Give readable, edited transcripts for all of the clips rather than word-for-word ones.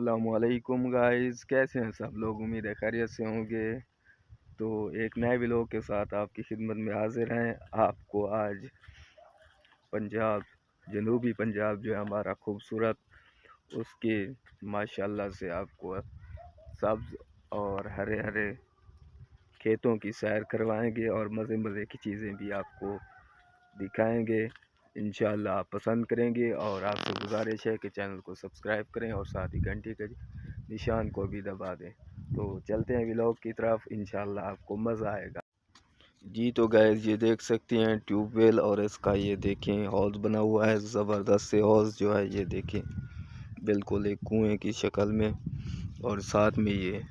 अस्सलामुअलैकुम गाइस, कैसे हैं सब लोग। उम्मीद है खैरियत से होंगे। तो एक नए व्लॉग के साथ आपकी खिदमत में हाजिर हैं। आपको आज पंजाब, जनूबी पंजाब जो है हमारा खूबसूरत, उसके माशाल्लाह से आपको सब्ज़ और हरे हरे खेतों की सैर करवाएंगे और मज़े मज़े की चीज़ें भी आपको दिखाएंगे। इंशाल्लाह आप पसंद करेंगे और आपसे गुजारिश है कि चैनल को सब्सक्राइब करें और साथ ही घंटी के निशान को भी दबा दें। तो चलते हैं व्लॉग की तरफ, इंशाल्लाह आपको मज़ा आएगा। जी तो गैस ये देख सकते हैं ट्यूबवेल, और इसका ये देखें हौज़ बना हुआ है, ज़बरदस्त से हौज़ जो है ये देखें, बिल्कुल एक कुएं की शक्ल में। और साथ में ये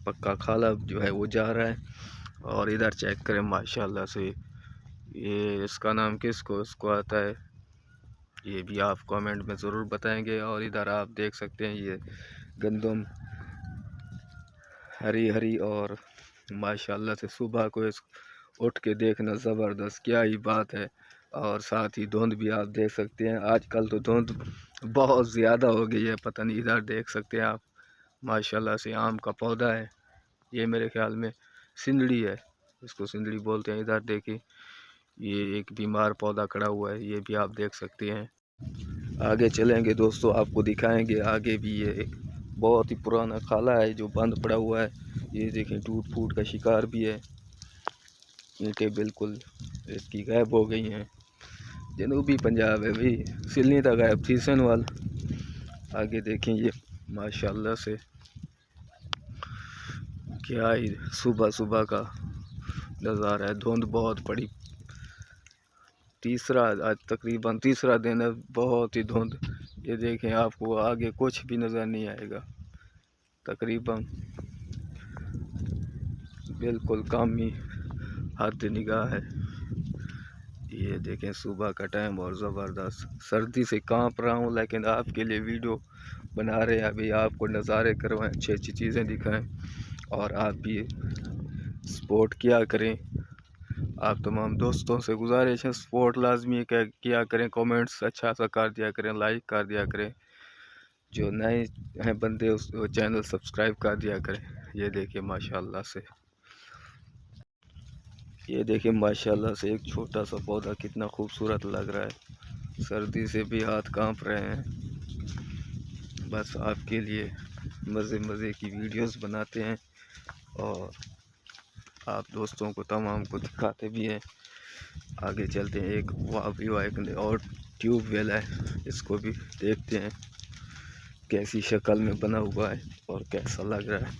पक्का खाला जो है वो जा रहा है। और इधर चेक करें माशाल्लाह से, ये इसका नाम किसको इसको आता है, ये भी आप कमेंट में ज़रूर बताएंगे। और इधर आप देख सकते हैं ये गंदम हरी हरी, और माशाल्लाह से सुबह को इस उठ के देखना ज़बरदस्त, क्या ही बात है। और साथ ही धुंध भी आप देख सकते हैं, आजकल तो धुंध बहुत ज़्यादा हो गई है, पता नहीं। इधर देख सकते हैं आप माशाल्लाह से आम का पौधा है, ये मेरे ख्याल में सिंदड़ी है, इसको सिंदड़ी बोलते हैं। इधर देखिए ये एक बीमार पौधा खड़ा हुआ है, ये भी आप देख सकते हैं। आगे चलेंगे दोस्तों, आपको दिखाएंगे आगे भी ये एक बहुत ही पुराना खाला है जो बंद पड़ा हुआ है। ये देखें टूट फूट का शिकार भी है, ईंटें बिल्कुल इसकी गायब हो गई हैं। जनूबी पंजाब है भाई, सिलनी तक गायब थी सनवाल। आगे देखें ये माशाल्लाह से क्या ही सुबह सुबह का नज़ारा है। धुंध बहुत पड़ी, आज तकरीबन तीसरा दिन है, बहुत ही धुंध। ये देखें आपको आगे कुछ भी नज़र नहीं आएगा, तकरीबन बिल्कुल कम ही हद निगाह है। ये देखें सुबह का टाइम और ज़बरदस्त, सर्दी से कांप रहा हूँ लेकिन आपके लिए वीडियो बना रहे हैं। अभी आपको नज़ारे करवाएं, अच्छी अच्छी चीज़ें दिखाएं और आप भी सपोर्ट किया करें। आप तमाम दोस्तों से गुजारिश है, सपोर्ट लाजमी किया करें, कमेंट्स अच्छा सा कर दिया करें, लाइक कर दिया करें। जो नए हैं बंदे उस चैनल सब्सक्राइब कर दिया करें। ये देखिए माशाल्लाह से, ये देखिए माशाल्लाह से एक छोटा सा पौधा कितना खूबसूरत लग रहा है। सर्दी से भी हाथ कांप रहे हैं। बस आपके लिए मज़े मज़े की वीडियोस बनाते हैं और आप दोस्तों को तमाम को दिखाते भी हैं। आगे चलते हैं, एक एक और ट्यूबवेल है, इसको भी देखते हैं कैसी शक्ल में बना हुआ है और कैसा लग रहा है।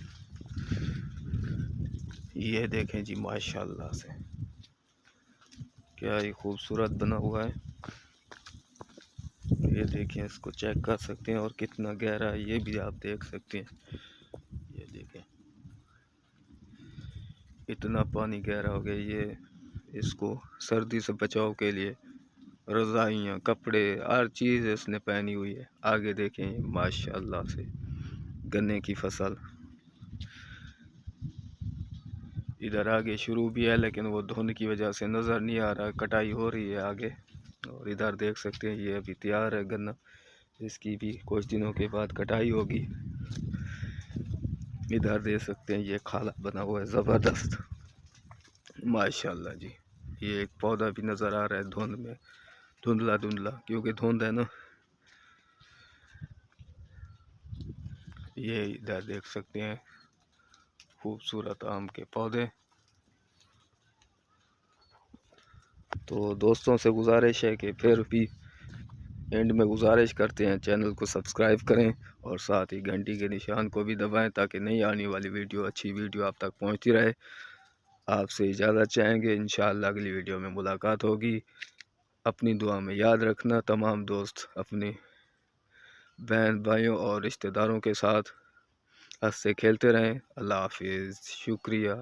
ये देखें जी माशाल्लाह से क्या ही खूबसूरत बना हुआ है। ये देखें, इसको चेक कर सकते हैं और कितना गहरा है ये भी आप देख सकते हैं। ये देखें इतना पानी गहरा हो गया। ये इसको सर्दी से बचाव के लिए रज़ाइयाँ, कपड़े, हर चीज़ इसने पहनी हुई है। आगे देखें माशाल्लाह से गन्ने की फसल इधर आगे शुरू भी है, लेकिन वो धुंध की वजह से नज़र नहीं आ रहा। कटाई हो रही है आगे। और इधर देख सकते हैं ये अभी तैयार है गन्ना, इसकी भी कुछ दिनों के बाद कटाई होगी। इधर देख सकते हैं ये खाला बना हुआ है ज़बरदस्त माशाल्लाह जी। ये एक पौधा भी नज़र आ रहा है धुंध में, धुंधला धुंधला, क्योंकि धुंध है ना। ये इधर देख सकते हैं खूबसूरत आम के पौधे। तो दोस्तों से गुजारिश है कि फिर भी एंड में गुजारिश करते हैं चैनल को सब्सक्राइब करें और साथ ही घंटी के निशान को भी दबाएं ताकि नई आने वाली वीडियो, अच्छी वीडियो आप तक पहुंचती रहे। आपसे इजाज़त चाहेंगे, इंशाअल्लाह अगली वीडियो में मुलाकात होगी। अपनी दुआ में याद रखना, तमाम दोस्त अपने बहन भाइयों और रिश्तेदारों के साथ हंसते खेलते रहें। अल्लाह हाफिज़, शुक्रिया।